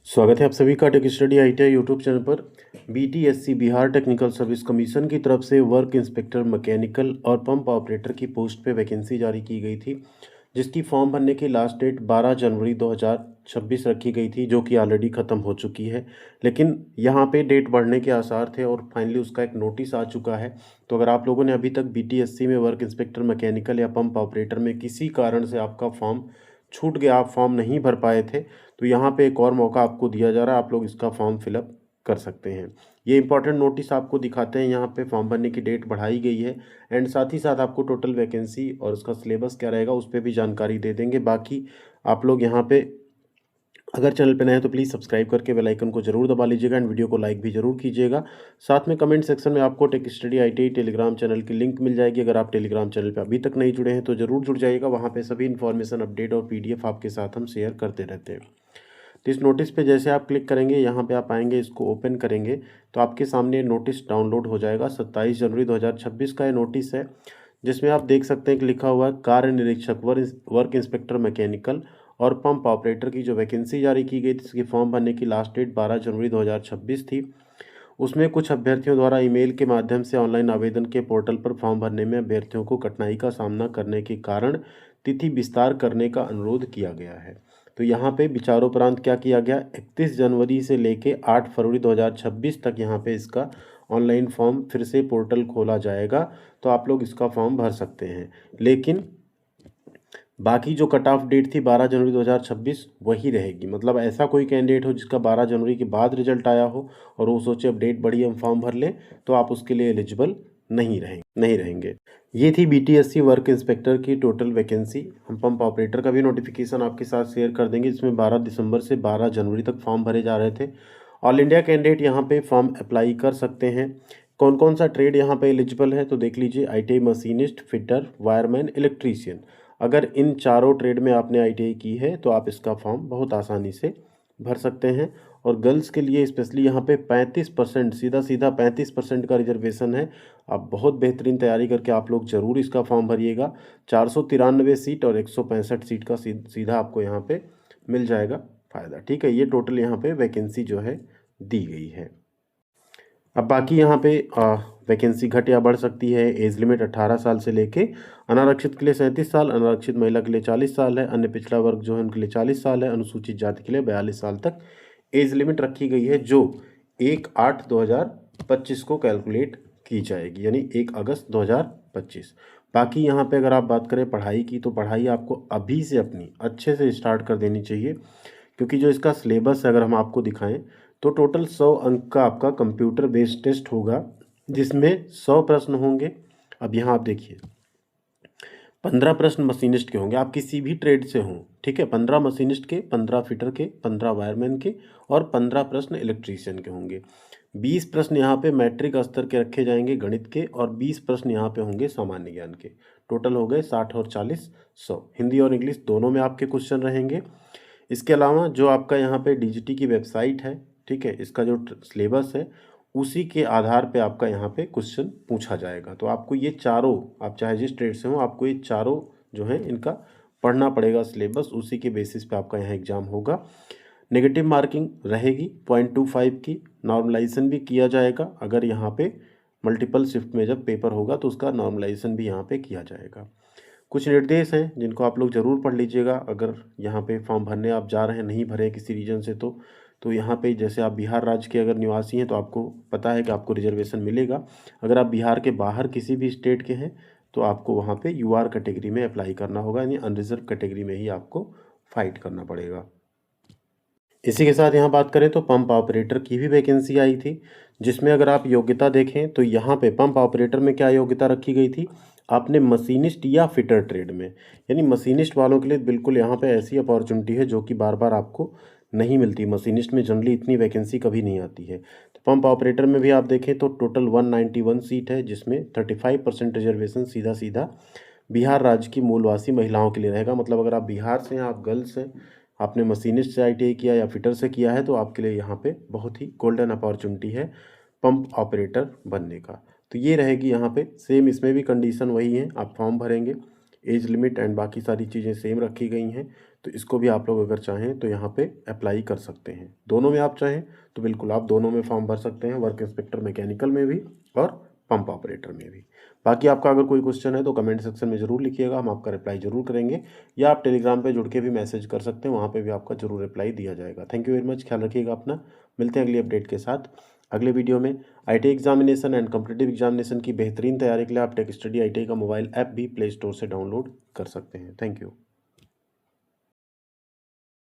स्वागत है आप सभी का tech study ITI YouTube channel पर। BTSC Bihar technical service commission की तरफ से वर्क इंस्पेक्टर मैकेनिकल और पंप ऑपरेटर की पोस्ट पे वैकेंसी जारी की गई थी, जिसकी फॉर्म भरने की लास्ट डेट 12 जनवरी 2026 रखी गई थी, जो कि ऑलरेडी ख़त्म हो चुकी है। लेकिन यहाँ पे डेट बढ़ने के आसार थे और फाइनली उसका एक नोटिस आ चुका है। तो अगर आप लोगों ने अभी तक बीटीएससी में वर्क इंस्पेक्टर मैकेनिकल या पंप ऑपरेटर में किसी कारण से आपका फॉर्म छूट गया, आप फॉर्म नहीं भर पाए थे, तो यहाँ पे एक और मौका आपको दिया जा रहा है, आप लोग इसका फॉर्म फिलअप कर सकते हैं। ये इंपॉर्टेंट नोटिस आपको दिखाते हैं, यहाँ पे फॉर्म भरने की डेट बढ़ाई गई है एंड साथ ही साथ आपको टोटल वैकेंसी और उसका सिलेबस क्या रहेगा उस पर भी जानकारी दे देंगे। बाकी आप लोग यहाँ पे अगर चैनल पे नए हैं तो प्लीज़ सब्सक्राइब करके बेल आइकन को जरूर दबा लीजिएगा एंड वीडियो को लाइक भी जरूर कीजिएगा। साथ में कमेंट सेक्शन में आपको take study ITI Telegram channel की लिंक मिल जाएगी। अगर आप टेलीग्राम चैनल पे अभी तक नहीं जुड़े हैं तो जरूर जुड़ जाइएगा, वहाँ पे सभी इन्फॉर्मेशन अपडेट और पीडीएफ आपके साथ हम शेयर करते रहते हैं। तो इस नोटिस पे जैसे आप क्लिक करेंगे, यहाँ पे आप आएंगे, इसको ओपन करेंगे तो आपके सामने नोटिस डाउनलोड हो जाएगा। 27 जनवरी 2026 का ये नोटिस है, जिसमें आप देख सकते हैं कि लिखा हुआ है कार्य निरीक्षक वर्क इंस्पेक्टर मैकेनिकल और पंप ऑपरेटर की जो वैकेंसी जारी की गई थी, इसकी फॉर्म भरने की लास्ट डेट 12 जनवरी 2026 थी। उसमें कुछ अभ्यर्थियों द्वारा ईमेल के माध्यम से ऑनलाइन आवेदन के पोर्टल पर फॉर्म भरने में अभ्यर्थियों को कठिनाई का सामना करने के कारण तिथि विस्तार करने का अनुरोध किया गया है। तो यहाँ पे विचारोपरांत क्या किया गया, 31 जनवरी से लेके 8 फरवरी 2026 तक यहाँ पे इसका ऑनलाइन फॉर्म फिर से पोर्टल खोला जाएगा, तो आप लोग इसका फॉर्म भर सकते हैं। लेकिन बाकी जो कट ऑफ डेट थी 12 जनवरी 2026 वही रहेगी। मतलब ऐसा कोई कैंडिडेट हो जिसका 12 जनवरी के बाद रिजल्ट आया हो और वो सोचे अब डेट बढ़ी हम फॉर्म भर लें, तो आप उसके लिए एलिजिबल नहीं रहेंगे। ये थी बीटीएससी वर्क इंस्पेक्टर की टोटल वैकेंसी। हम पंप ऑपरेटर का भी नोटिफिकेशन आपके साथ शेयर कर देंगे, जिसमें 12 दिसंबर से 12 जनवरी तक फॉर्म भरे जा रहे थे। ऑल इंडिया कैंडिडेट यहाँ पे फॉर्म अप्लाई कर सकते हैं। कौन कौन सा ट्रेड यहाँ पे एलिजिबल है तो देख लीजिए, ITI machinist, fitter, wireman, electrician. अगर इन चारों ट्रेड में आपने आईटीआई की है तो आप इसका फॉर्म बहुत आसानी से भर सकते हैं। और गर्ल्स के लिए स्पेशली यहाँ पे 35%, सीधा 35% का रिजर्वेशन है। आप बहुत बेहतरीन तैयारी करके आप लोग ज़रूर इसका फॉर्म भरिएगा। 493 सीट और 165 सीट का सीधा आपको यहाँ पे मिल जाएगा फ़ायदा। ठीक है, ये टोटल यहाँ पे वैकेंसी जो है दी गई है। अब बाकी यहाँ पे वैकेंसी घट या बढ़ सकती है। एज लिमिट 18 साल से लेके अनारक्षित के लिए 37 साल, अनारक्षित महिला के लिए 40 साल है, अन्य पिछड़ा वर्ग जो है उनके लिए 40 साल है, अनुसूचित जाति के लिए 42 साल तक एज लिमिट रखी गई है, जो 1/8/2025 को कैलकुलेट की जाएगी, यानी 1 अगस्त 2025। बाकी यहाँ पे अगर आप बात करें पढ़ाई की, तो पढ़ाई आपको अभी से अपनी अच्छे से स्टार्ट कर देनी चाहिए, क्योंकि जो इसका सिलेबस है अगर हम आपको दिखाएं तो टोटल 100 अंक का आपका कंप्यूटर बेस्ड टेस्ट होगा, जिसमें 100 प्रश्न होंगे। अब यहाँ आप देखिए, 15 प्रश्न मशीनिस्ट के होंगे, आप किसी भी ट्रेड से हों, ठीक है। 15 मशीनिस्ट के, 15 फिटर के, 15 वायरमैन के और 15 प्रश्न इलेक्ट्रीशियन के होंगे। 20 प्रश्न यहाँ पे मैट्रिक स्तर के रखे जाएंगे गणित के, और 20 प्रश्न यहाँ पे होंगे सामान्य ज्ञान के। टोटल हो गए 60 और 40, 100। हिंदी और इंग्लिश दोनों में आपके क्वेश्चन रहेंगे। इसके अलावा जो आपका यहाँ पे डीजीटी की वेबसाइट है, ठीक है, इसका जो सिलेबस है उसी के आधार पे आपका यहाँ पे क्वेश्चन पूछा जाएगा। तो आपको ये चारों, आप चाहे जिस ट्रेड से हो, आपको ये चारों जो है इनका पढ़ना पड़ेगा सिलेबस, उसी के बेसिस पे आपका यहाँ एग्ज़ाम होगा। नेगेटिव मार्किंग रहेगी 0.25 की, नॉर्मलाइजेशन भी किया जाएगा। अगर यहाँ पे मल्टीपल शिफ्ट में जब पेपर होगा तो उसका नॉर्मलाइजेशन भी यहाँ पे किया जाएगा। कुछ निर्देश हैं जिनको आप लोग ज़रूर पढ़ लीजिएगा। अगर यहाँ पे फॉर्म भरने आप जा रहे हैं, नहीं भरे किसी रीजन से, तो यहाँ पे जैसे आप बिहार राज्य के अगर निवासी हैं तो आपको पता है कि आपको रिजर्वेशन मिलेगा। अगर आप बिहार के बाहर किसी भी स्टेट के हैं तो आपको वहाँ पे यूआर कैटेगरी में अप्लाई करना होगा, यानी अनरिजर्व कैटेगरी में ही आपको फाइट करना पड़ेगा। इसी के साथ यहाँ बात करें तो पंप ऑपरेटर की भी वैकेंसी आई थी, जिसमें अगर आप योग्यता देखें तो यहाँ पे पंप ऑपरेटर में क्या योग्यता रखी गई थी, आपने मशीनिस्ट या फिटर ट्रेड में, यानी मशीनिस्ट वालों के लिए बिल्कुल यहाँ पे ऐसी अपॉर्चुनिटी है जो कि बार बार आपको नहीं मिलती। मशीनिस्ट में जनरली इतनी वैकेंसी कभी नहीं आती है। तो पंप ऑपरेटर में भी आप देखें तो टोटल 191 सीट है, जिसमें 35% रिजर्वेशन सीधा बिहार राज्य की मूलवासी महिलाओं के लिए रहेगा। मतलब अगर आप बिहार से हैं, आप गर्ल्स हैं, आपने मशीनिस्ट से आईटीआई किया या फिटर से किया है, तो आपके लिए यहाँ पे बहुत ही गोल्डन अपॉर्चुनिटी है पंप ऑपरेटर बनने का। तो ये रहेगी यहाँ पे सेम, इसमें भी कंडीशन वही है, आप फॉर्म भरेंगे, एज लिमिट एंड बाकी सारी चीज़ें सेम रखी गई हैं। तो इसको भी आप लोग अगर चाहें तो यहाँ पे अप्लाई कर सकते हैं। दोनों में आप चाहें तो बिल्कुल आप दोनों में फॉर्म भर सकते हैं, वर्क इंस्पेक्टर मैकेनिकल में भी और पंप ऑपरेटर में भी। बाकी आपका अगर कोई क्वेश्चन है तो कमेंट सेक्शन में ज़रूर लिखिएगा, हम आपका रिप्लाई ज़रूर करेंगे, या आप टेलीग्राम पे जुड़ के भी मैसेज कर सकते हैं, वहाँ पे भी आपका ज़रूर रिप्लाई दिया जाएगा। थैंक यू वेरी मच, ख्याल रखिएगा अपना। मिलते हैं अगली अपडेट के साथ अगले वीडियो में। ITI examination and competitive examination की बेहतरीन तैयारी के लिए आप टेक स्टडी आईटीआई का मोबाइल ऐप भी प्ले स्टोर से डाउनलोड कर सकते हैं। Thank you.